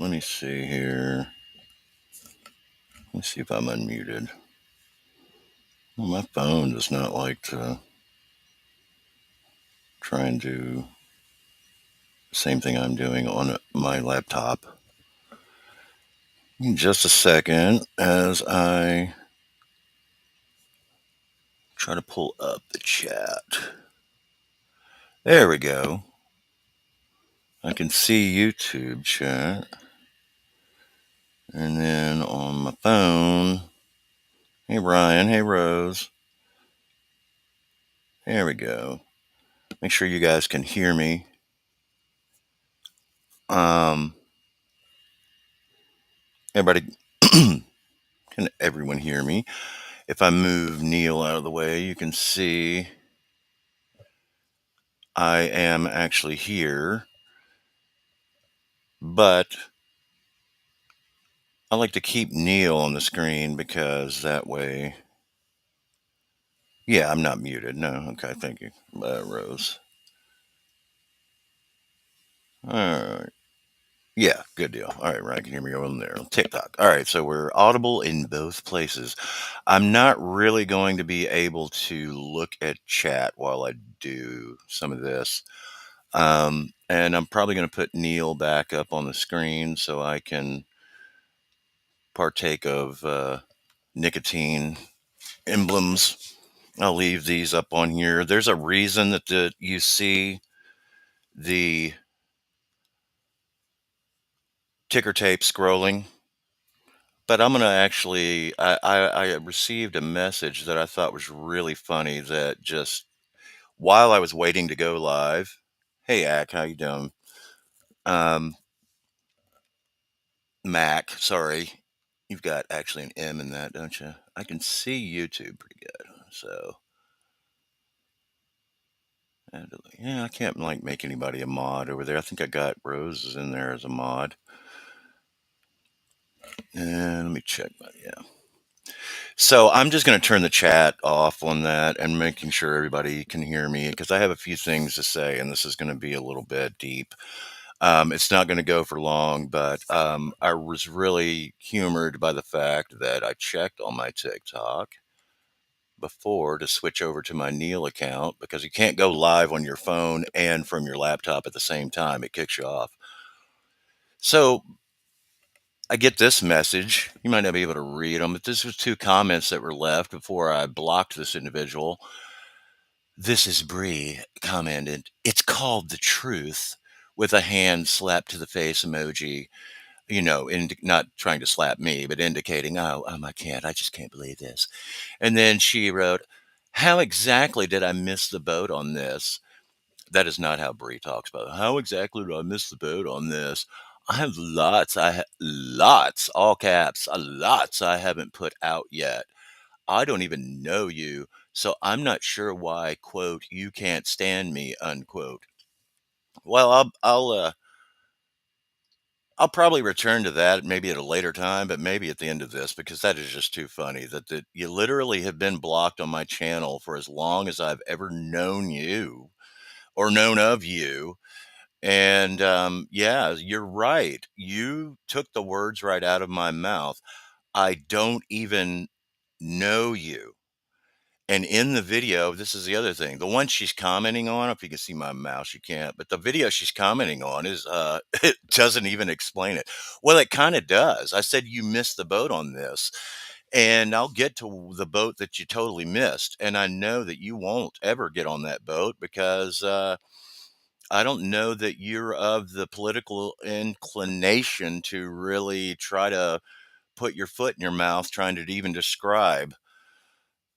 let me see here. Let me see if I'm unmuted. Well, my phone does not like to try and do the same thing I'm doing on my laptop. Just a second as I try to pull up the chat. There we go. I can see YouTube chat. And then on my phone, hey Ryan, hey Rose. There we go. Make sure you guys can hear me. Everybody, can everyone hear me? If I move Neil out of the way, you can see I am actually here. But I like to keep Neil on the screen because that way, yeah, I'm not muted. No, okay, thank you, Rose. All right. Yeah, good deal. All right, Ryan can hear me over there on TikTok. All right, so we're audible in both places. I'm not really going to be able to look at chat while I do some of this. And I'm probably going to put Neil back up on the screen so I can partake of nicotine emblems. I'll leave these up on here. There's a reason that you see the ticker tape scrolling, but I'm going to actually, I received a message that I thought was really funny that just while I was waiting to go live, hey, Ack, how you doing? Mac, sorry. You've got actually an M in that, don't you? I can see YouTube pretty good. So, yeah, I can't like make anybody a mod over there. I think I got Rose in there as a mod. And let me check. Yeah. So I'm just going to turn the chat off on that and making sure everybody can hear me because I have a few things to say, and this is going to be a little bit deep. It's not going to go for long, but I was really humored by the fact that I checked on my TikTok before to switch over to my Neil account because you can't go live on your phone and from your laptop at the same time. It kicks you off. So I get this message. You might not be able to read them, but this was two comments that were left before I blocked this individual. This is Bree commented, "It's called the truth," with a hand slapped to the face emoji, not trying to slap me, but indicating, I can't, I just can't believe this. And then she wrote, "How exactly did I miss the boat on this?" That is not how Bree talks about it. "How exactly did I miss the boat on this? I have lots, all caps, lots I haven't put out yet. I don't even know you, so I'm not sure why, quote, you can't stand me, unquote." Well, I'll probably return to that maybe at a later time, but maybe at the end of this because that is just too funny that you literally have been blocked on my channel for as long as I've ever known you or known of you. And yeah, you're right. You took the words right out of my mouth. I don't even know you. And in the video, this is the other thing. The one she's commenting on, if you can see my mouse, you can't, but the video she's commenting on is it doesn't even explain it. Well, it kind of does. I said you missed the boat on this. And I'll get to the boat that you totally missed. And I know that you won't ever get on that boat because I don't know that you're of the political inclination to really try to put your foot in your mouth trying to even describe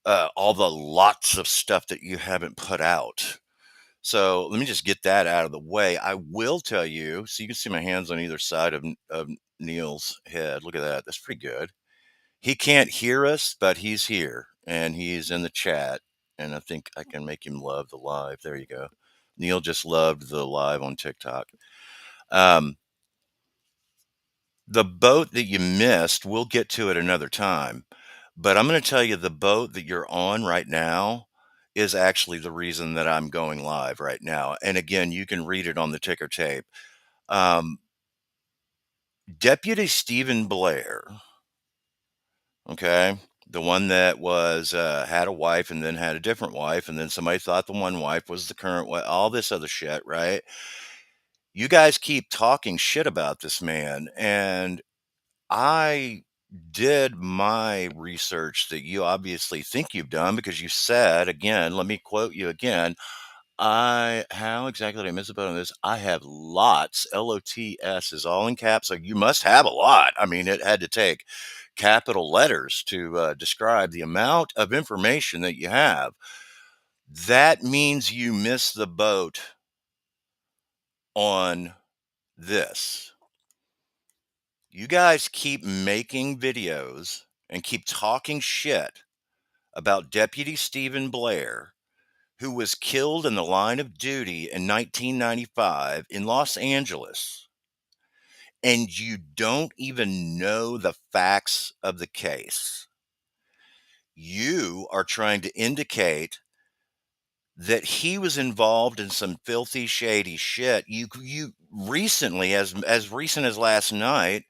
all the lots of stuff that you haven't put out. So let me just get that out of the way. I will tell you, so you can see my hands on either side of Neil's head. Look at that. That's pretty good. He can't hear us, but he's here and he's in the chat. And I think I can make him love the live. There you go. Neil just loved the live on TikTok. Um, the boat that you missed, we'll get to it another time. But I'm going to tell you the boat that you're on right now is actually the reason that I'm going live right now. And again, you can read it on the ticker tape. Um, Deputy Stephen Blair, okay, the one that was had a wife and then had a different wife, and then somebody thought the one wife was the current wife, all this other shit, right? You guys keep talking shit about this man, and I did my research that you obviously think you've done because you said, again, let me quote you again. How exactly did I miss about on this? I have lots. LOTS is all in caps. So you must have a lot. I mean, it had to take capital letters to describe the amount of information that you have. That means you missed the boat on this. You guys keep making videos and keep talking shit about Deputy Stephen Blair, who was killed in the line of duty in 1995 in Los Angeles, and you don't even know the facts of the case. You are trying to indicate that he was involved in some filthy, shady shit. You recently, as recent as last night,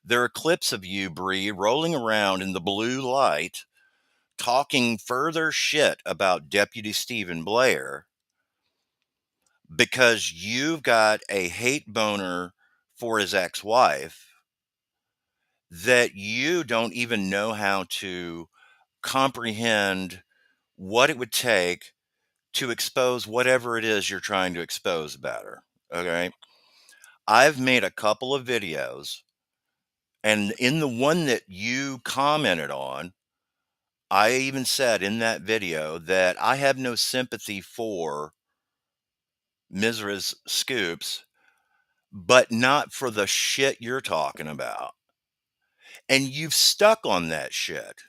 there are clips of you, Bree, rolling around in the blue light, talking further shit about Deputy Stephen Blair because you've got a hate boner for his ex-wife that you don't even know how to comprehend what it would take to expose whatever it is you're trying to expose about her. Okay. I've made a couple of videos, and in the one that you commented on, I even said in that video that I have no sympathy for Mizra's scoops, but not for the shit you're talking about. And you've stuck on that shit.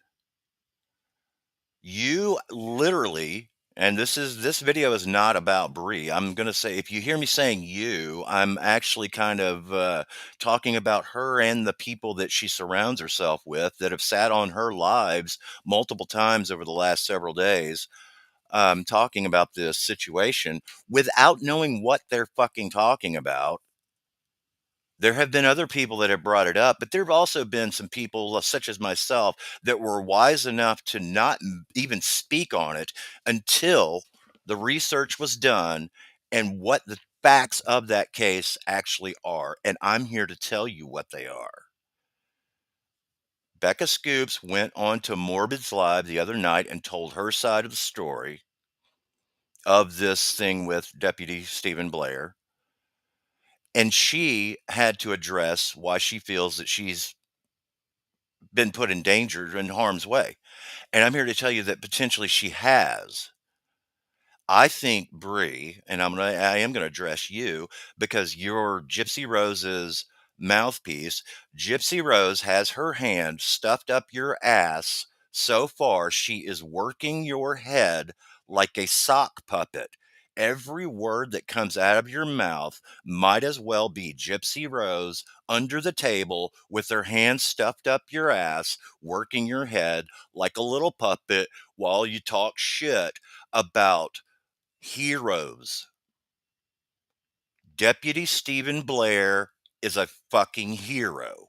You literally, and this video is not about Bree. I'm gonna say if you hear me saying you, I'm actually kind of talking about her and the people that she surrounds herself with that have sat on her lives multiple times over the last several days, talking about this situation without knowing what they're fucking talking about. There have been other people that have brought it up, but there have also been some people, such as myself, that were wise enough to not even speak on it until the research was done and what the facts of that case actually are. And I'm here to tell you what they are. Becca Scoops went on to Morbid's Live the other night and told her side of the story of this thing with Deputy Stephen Blair. And she had to address why she feels that she's been put in danger, in harm's way. And I'm here to tell you that potentially she has. I think Bree, and I am gonna address you because you're Gypsy Rose's mouthpiece. Gypsy Rose has her hand stuffed up your ass so far she is working your head like a sock puppet. Every word that comes out of your mouth might as well be Gypsy Rose under the table with her hand stuffed up your ass, working your head like a little puppet while you talk shit about heroes. Deputy Stephen Blair is a fucking hero.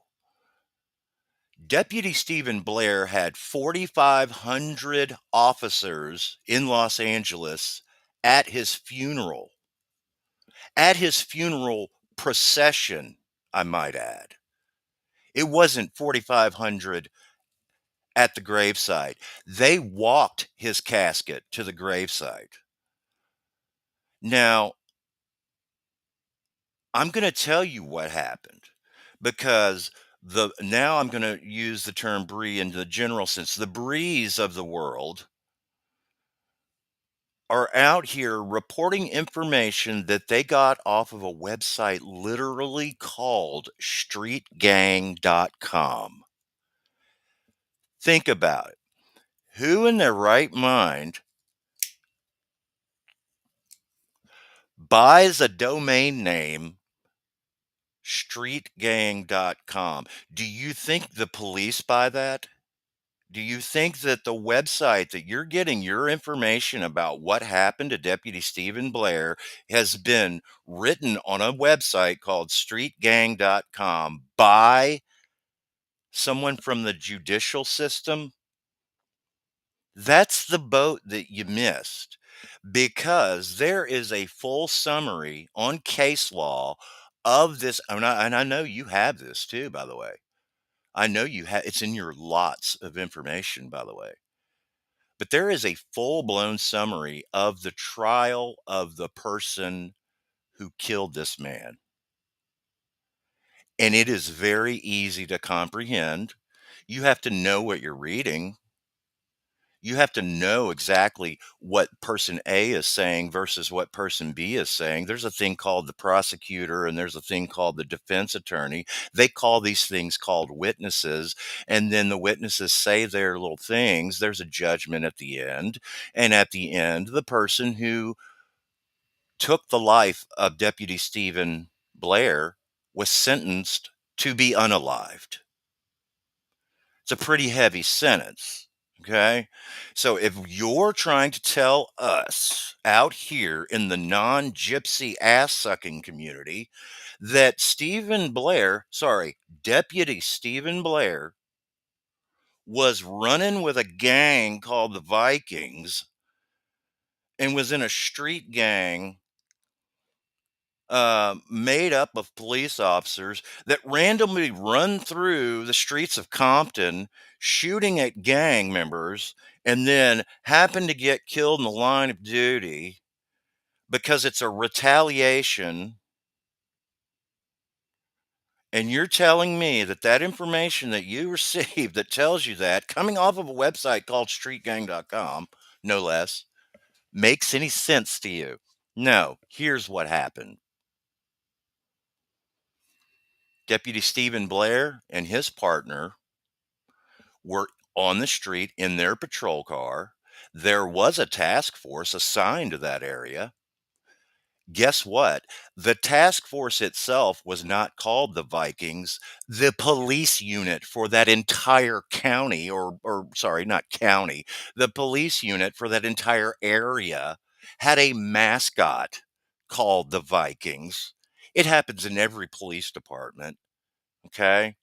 Deputy Stephen Blair had 4,500 officers in Los Angeles at his funeral. At his funeral procession, I might add. It wasn't 4,500 at the gravesite. They walked his casket to the gravesite. Now, I'm going to tell you what happened because the now I'm going to use the term Bree in the general sense. The Brees of the world are out here reporting information that they got off of a website literally called streetgang.com. Think about it. Who in their right mind buys a domain name streetgang.com? Do you think the police buy that? Do you think that the website that you're getting your information about what happened to Deputy Stephen Blair has been written on a website called streetgang.com by someone from the judicial system? That's the boat that you missed, because there is a full summary on case law of this. And I know you have this too, by the way. I know you have, it's in your lots of information, by the way. But there is a full blown summary of the trial of the person who killed this man. And it is very easy to comprehend. You have to know what you're reading. You have to know exactly what person A is saying versus what person B is saying. There's a thing called the prosecutor and there's a thing called the defense attorney. They call these things called witnesses. And then the witnesses say their little things. There's a judgment at the end. And at the end, the person who took the life of Deputy Stephen Blair was sentenced to be unalived. It's a pretty heavy sentence. Okay. So if you're trying to tell us out here in the non gypsy ass sucking community that Deputy Stephen Blair was running with a gang called the Vikings and was in a street gang made up of police officers that randomly run through the streets of Compton shooting at gang members and then happen to get killed in the line of duty because it's a retaliation. And you're telling me that that information that you received that tells you that, coming off of a website called streetgang.com, no less, makes any sense to you? No. Here's what happened. Deputy Stephen Blair and his partner were on the street in their patrol car. There was a task force assigned to that area. Guess what? The task force itself was not called the Vikings. The police unit for that entire county, or sorry, not county, the police unit for that entire area had a mascot called the Vikings. It happens in every police department. Okay.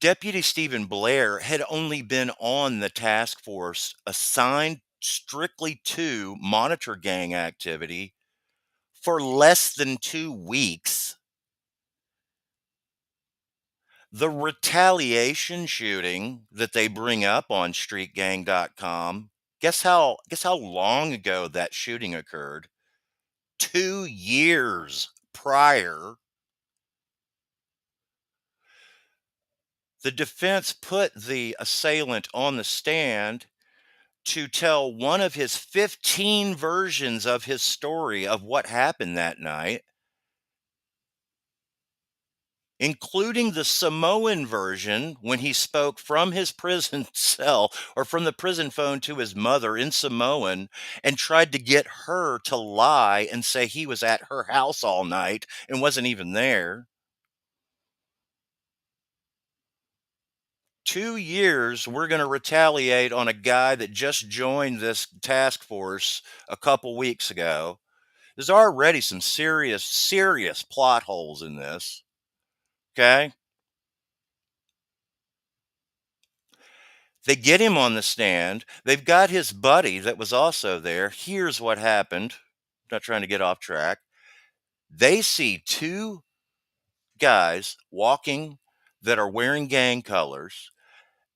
Deputy Stephen Blair had only been on the task force assigned strictly to monitor gang activity for less than 2 weeks. The retaliation shooting that they bring up on streetgang.com, guess how long ago that shooting occurred? 2 years prior. The defense put the assailant on the stand to tell one of his 15 versions of his story of what happened that night, including the Samoan version when he spoke from his prison cell or from the prison phone to his mother in Samoan and tried to get her to lie and say he was at her house all night and wasn't even there. 2 years, we're going to retaliate on a guy that just joined this task force a couple weeks ago. There's already some serious, serious plot holes in this. Okay. They get him on the stand. They've got his buddy that was also there. Here's what happened. Not trying to get off track. They see two guys walking that are wearing gang colors,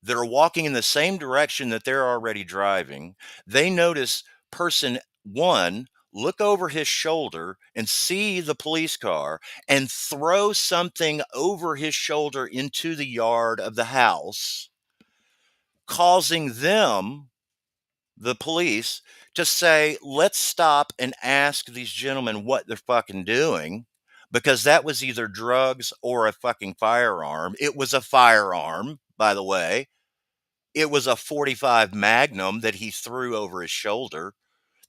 that are walking in the same direction that they're already driving. They notice person one look over his shoulder and see the police car and throw something over his shoulder into the yard of the house, causing them, the police, to say, let's stop and ask these gentlemen what they're fucking doing, because that was either drugs or a fucking firearm. It was a firearm, by the way. It was a 45 Magnum that he threw over his shoulder.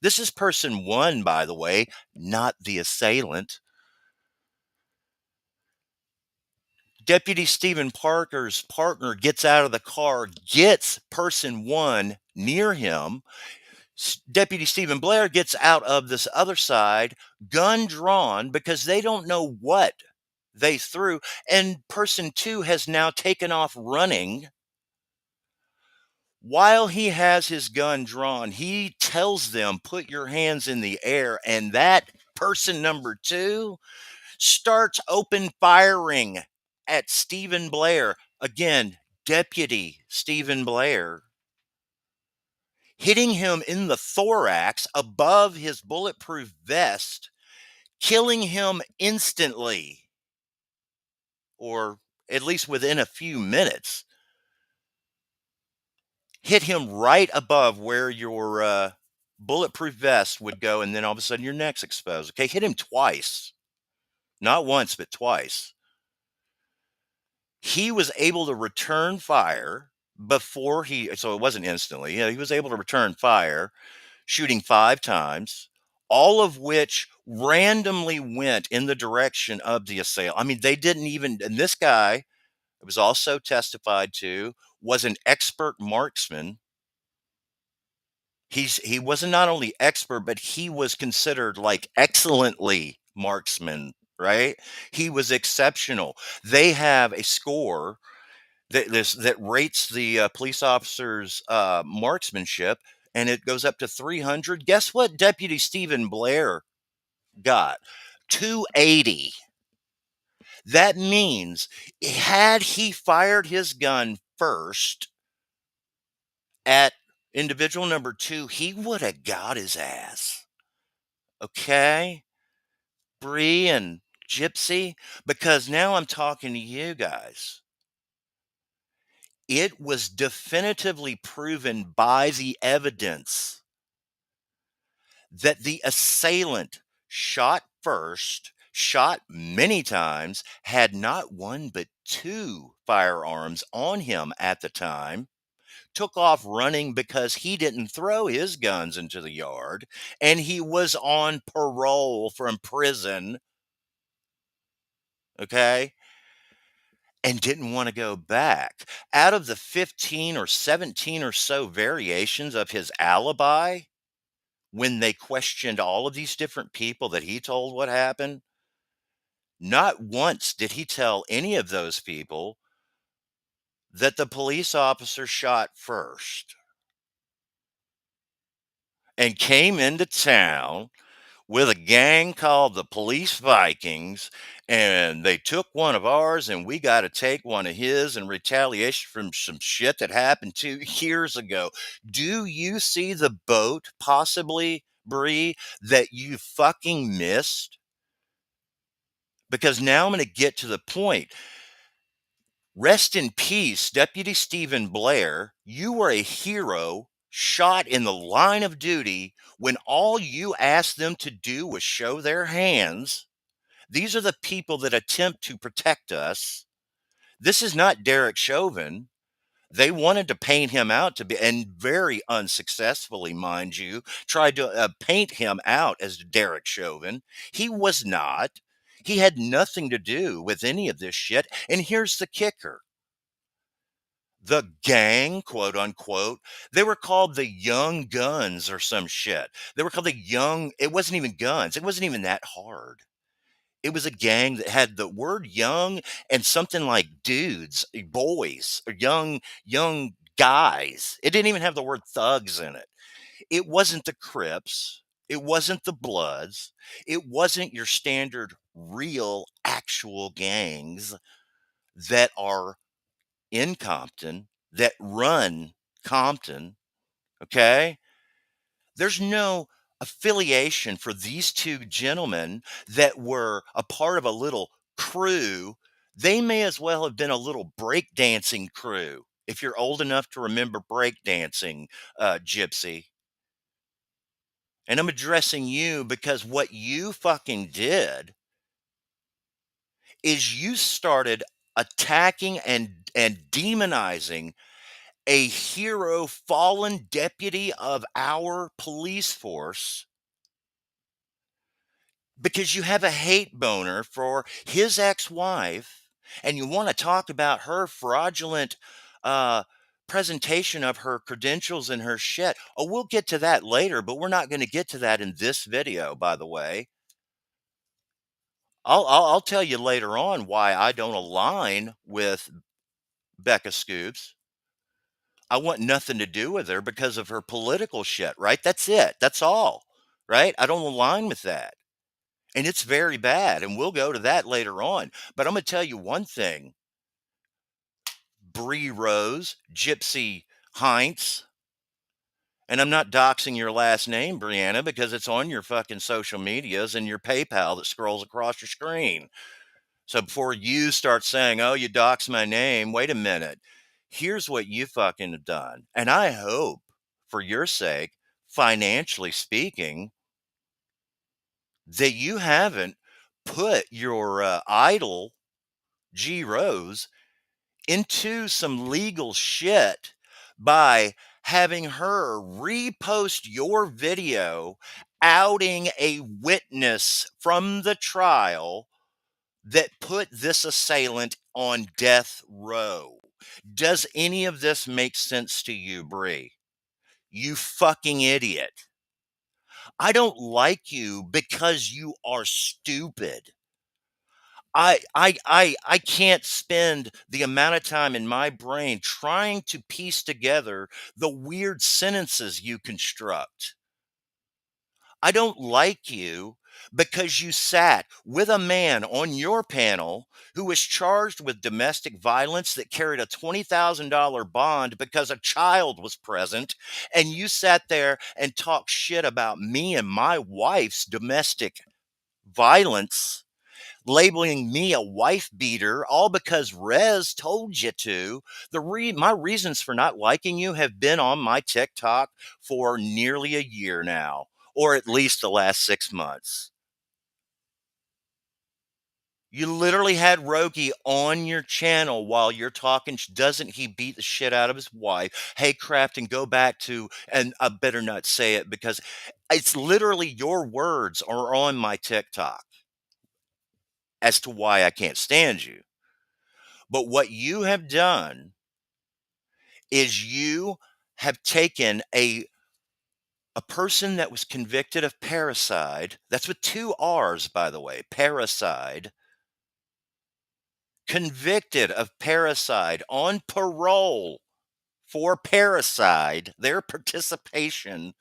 This is person one, by the way, not the assailant. Deputy Stephen Parker's partner gets out of the car, gets person one near him. Deputy Stephen Blair gets out of this other side, gun drawn, because they don't know what they threw. And person two has now taken off running. While he has his gun drawn, he tells them, put your hands in the air. And that person number two starts open firing at Stephen Blair. Again, Deputy Stephen Blair, hitting him in the thorax above his bulletproof vest, killing him instantly, or at least within a few minutes. Hit him right above where your bulletproof vest would go, and then all of a sudden your neck's exposed. Okay, hit him twice. Not once, but twice. He was able to return fire before so it wasn't instantly. He was able to return fire, shooting 5 times, all of which randomly went in the direction of the assailant. I mean, they didn't even, and this guy, it was also testified to, was an expert marksman. He wasn't not only expert, but he was considered like excellently marksman, right? He was exceptional. They have a score that rates the police officer's marksmanship, and it goes up to 300. Guess what Deputy Stephen Blair got? 280. That means had he fired his gun first at individual number two, he would have got his ass. Okay? Bree and Gypsy, because now I'm talking to you guys. It was definitively proven by the evidence that the assailant shot first, shot many times, had not one but two firearms on him at the time, took off running because he didn't throw his guns into the yard, and he was on parole from prison, okay, and didn't want to go back. Out of the 15 or 17 or so variations of his alibi, when they questioned all of these different people that he told what happened, not once did he tell any of those people that the police officer shot first and came into town with a gang called the Police Vikings, and they took one of ours, and we got to take one of his in retaliation from some shit that happened 2 years ago. Do you see the boat, possibly, Bree, that you fucking missed? Because now I'm going to get to the point. Rest in peace, Deputy Stephen Blair. You were a hero, shot in the line of duty when all you asked them to do was show their hands. These are the people that attempt to protect us. This is not Derek Chauvin. They wanted to paint him out to be, and very unsuccessfully, mind you, tried to paint him out as Derek Chauvin. He was not. He had nothing to do with any of this shit. And here's the kicker: the gang, quote unquote, they were called the Young Guns or some shit. They were called the Young, it wasn't even guns. It wasn't even that hard. It was a gang that had the word young and something like dudes, boys, or young guys. It didn't even have the word thugs in it. It wasn't the Crips. It wasn't the Bloods. It wasn't your standard real actual gangs that are in Compton, that run Compton, okay? There's no affiliation for these two gentlemen that were a part of a little crew. They may as well have been a little breakdancing crew, if you're old enough to remember breakdancing, Gypsy. And I'm addressing you because what you fucking did is you started attacking and demonizing a hero fallen deputy of our police force because you have a hate boner for his ex-wife And you want to talk about her fraudulent uh, presentation of her credentials and her shit. Oh, we'll get to that later, but we're not going to get to that in this video, by the way. I'll tell you later on why I don't align with Becca Scoops. I want nothing to do with her because of her political shit, right? That's it. That's all, right? I don't align with that. And it's very bad. And we'll go to that later on. But I'm going to tell you one thing. Bree Rose, Gypsy Heinz, and I'm not doxing your last name, Brianna, because it's on your fucking social medias and your PayPal that scrolls across your screen. So before you start saying, oh, you dox my name, wait a minute. Here's what you fucking have done. And I hope, for your sake, financially speaking, that you haven't put your idol, G Rose, into some legal shit by having her repost your video outing a witness from the trial that put this assailant on death row. Does any of this make sense to you, Bree? You fucking idiot. I don't like you because you are stupid. I can't spend the amount of time in my brain trying to piece together the weird sentences you construct. I don't like you because you sat with a man on your panel who was charged with domestic violence that carried a $20,000 bond because a child was present, and you sat there and talked shit about me and my wife's domestic violence, labeling me a wife beater, all because Rez told you to. My reasons for not liking you have been on my TikTok for nearly a year now, or at least the last 6 months. You literally had Rogi on your channel while you're talking. Doesn't he beat the shit out of his wife? Hey, Crafton, go back to, and I better not say it because it's literally your words are on my TikTok as to why I can't stand you. But what you have done is you have taken a person that was convicted of parricide. That's with two R's, by the way, parricide. Convicted of parricide on parole for parricide, their participation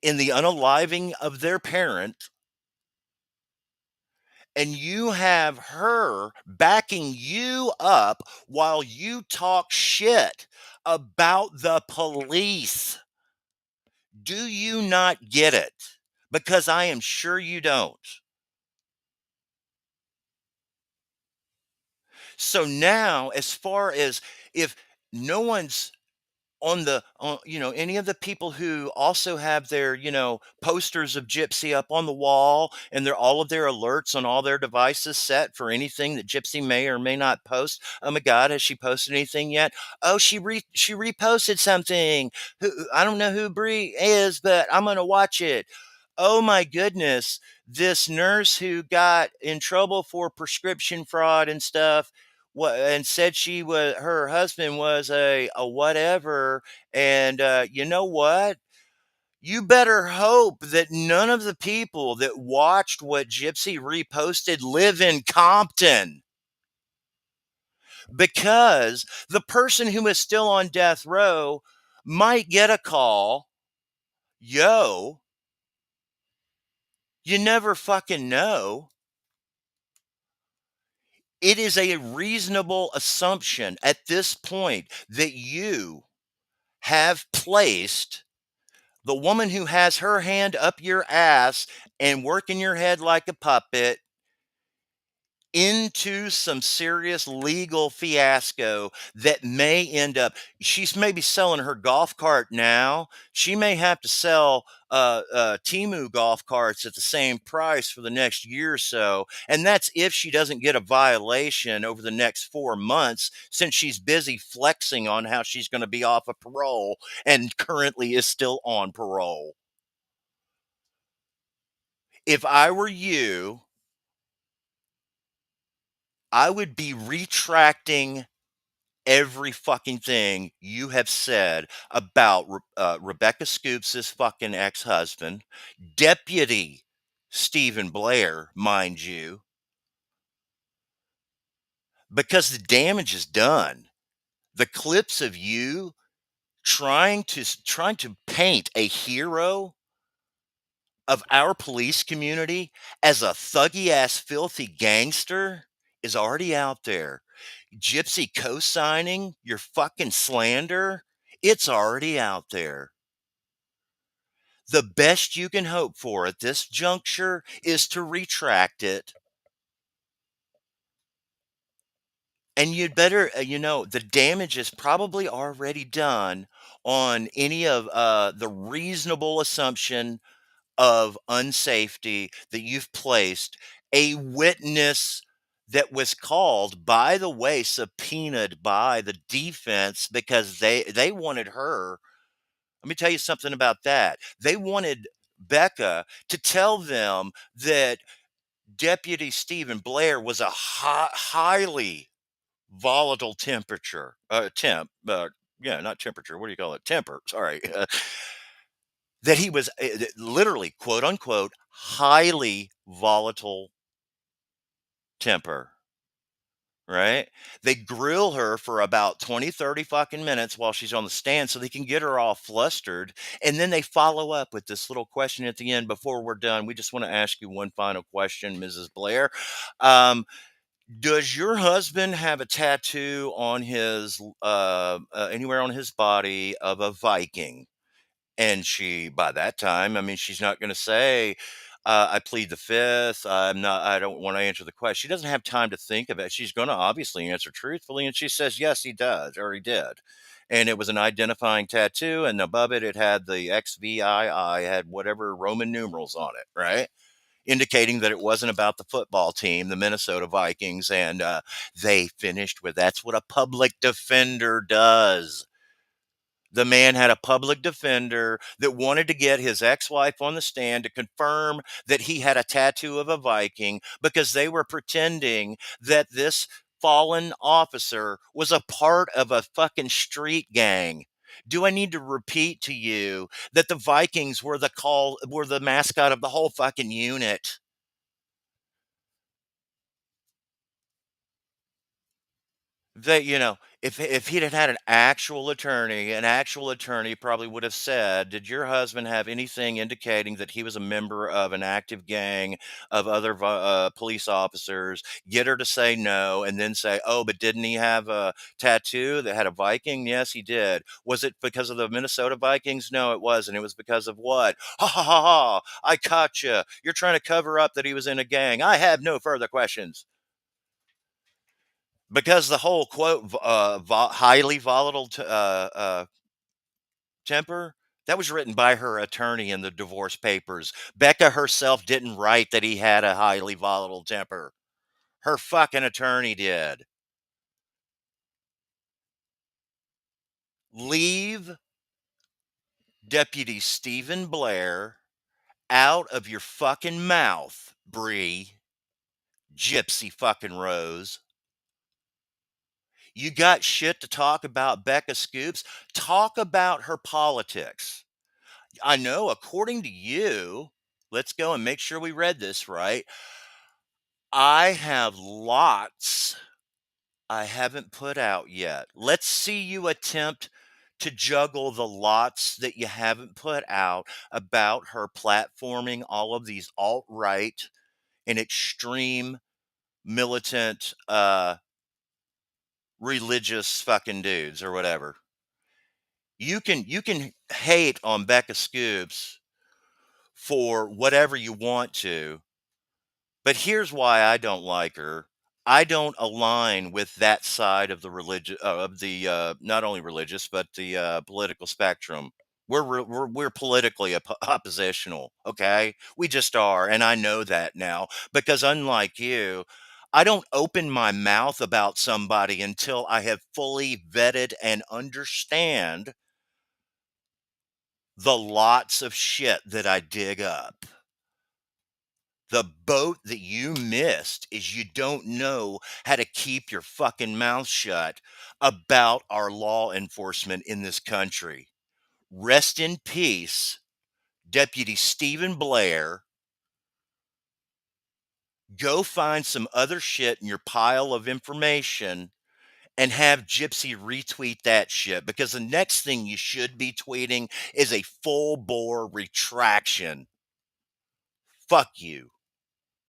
in the unaliving of their parent, and you have her backing you up while you talk shit about the police. Do you not get it? Because I am sure you don't. So now, as far as if no one's any of the people who also have their posters of Gypsy up on the wall, and they're all of their alerts on all their devices set for anything that Gypsy may or may not post. Oh my god, has she posted anything yet? Oh, she reposted something. I don't know who Bree is, but I'm gonna watch it. Oh my goodness, this nurse who got in trouble for prescription fraud and stuff, what, and said she was, her husband was a whatever. And you know what? You better hope that none of the people that watched what Gypsy reposted live in Compton, because the person who is still on death row might get a call. Yo, you never fucking know. It is a reasonable assumption at this point that you have placed the woman who has her hand up your ass and working your head like a puppet into some serious legal fiasco that may end up, she's maybe selling her golf cart now. She may have to sell Timu golf carts at the same price for the next year or so, and that's if she doesn't get a violation over the next 4 months, since she's busy flexing on how she's going to be off of parole and currently is still on parole. If I were you, I would be retracting every fucking thing you have said about Rebecca Scoops' fucking ex-husband, Deputy Stephen Blair, mind you, because the damage is done. The clips of you trying to paint a hero of our police community as a thuggy ass filthy gangster is already out there. Gypsy co-signing your fucking slander, it's already out there. The best you can hope for at this juncture is to retract it. And you'd better, the damage is probably already done on any of the reasonable assumption of unsafety that you've placed a witness that was called, by the way, subpoenaed by the defense because they wanted her. Let me tell you something about that. They wanted Becca to tell them that Deputy Stephen Blair was a highly volatile yeah, not temperature. What do you call it? Temper. Sorry. That he was literally, quote unquote, highly volatile temper, right? They grill her for about 20, 30 fucking minutes while she's on the stand so they can get her all flustered. And then they follow up with this little question at the end before we're done. We just want to ask you one final question, Mrs. Blair. Um, does your husband have a tattoo on his, anywhere on his body of a Viking? And she, by that time, I mean, she's not going to say, I plead the fifth. I don't want to answer the question. She doesn't have time to think of it. She's going to obviously answer truthfully. And she says, yes, he does, or he did. And it was an identifying tattoo. And above it, it had the XVII, had whatever Roman numerals on it, right? Indicating that it wasn't about the football team, the Minnesota Vikings. And they finished with that's what a public defender does. The man had a public defender that wanted to get his ex-wife on the stand to confirm that he had a tattoo of a Viking because they were pretending that this fallen officer was a part of a fucking street gang. Do I need to repeat to you that the Vikings were the mascot of the whole fucking unit? That, if he'd had an actual attorney probably would have said, "Did your husband have anything indicating that he was a member of an active gang of other police officers?" Get her to say no, and then say, "Oh, but didn't he have a tattoo that had a Viking?" Yes, he did. Was it because of the Minnesota Vikings? No, it wasn't. It was because of what? Ha ha ha ha! I caught you. You're trying to cover up that he was in a gang. I have no further questions. Because the whole quote, highly volatile temper, that was written by her attorney in the divorce papers. Becca herself didn't write that he had a highly volatile temper. Her fucking attorney did. Leave Deputy Stephen Blair out of your fucking mouth, Bree, Gypsy fucking Rose. You got shit to talk about Becca Scoops? Talk about her politics. I know, according to you, let's go and make sure we read this right. I have lots I haven't put out yet. Let's see you attempt to juggle the lots that you haven't put out about her platforming all of these alt-right and extreme militant religious fucking dudes or whatever. You can hate on Becca Scoops for whatever you want to. But here's why I don't like her. I don't align with that side of the religion of the not only religious but the political spectrum. We're politically oppositional, okay? We just are, and I know that now because unlike you, I don't open my mouth about somebody until I have fully vetted and understand the lots of shit that I dig up. The boat that you missed is you don't know how to keep your fucking mouth shut about our law enforcement in this country. Rest in peace, Deputy Stephen Blair. Go find some other shit in your pile of information and have Gypsy retweet that shit, because the next thing you should be tweeting is a full bore retraction. Fuck you.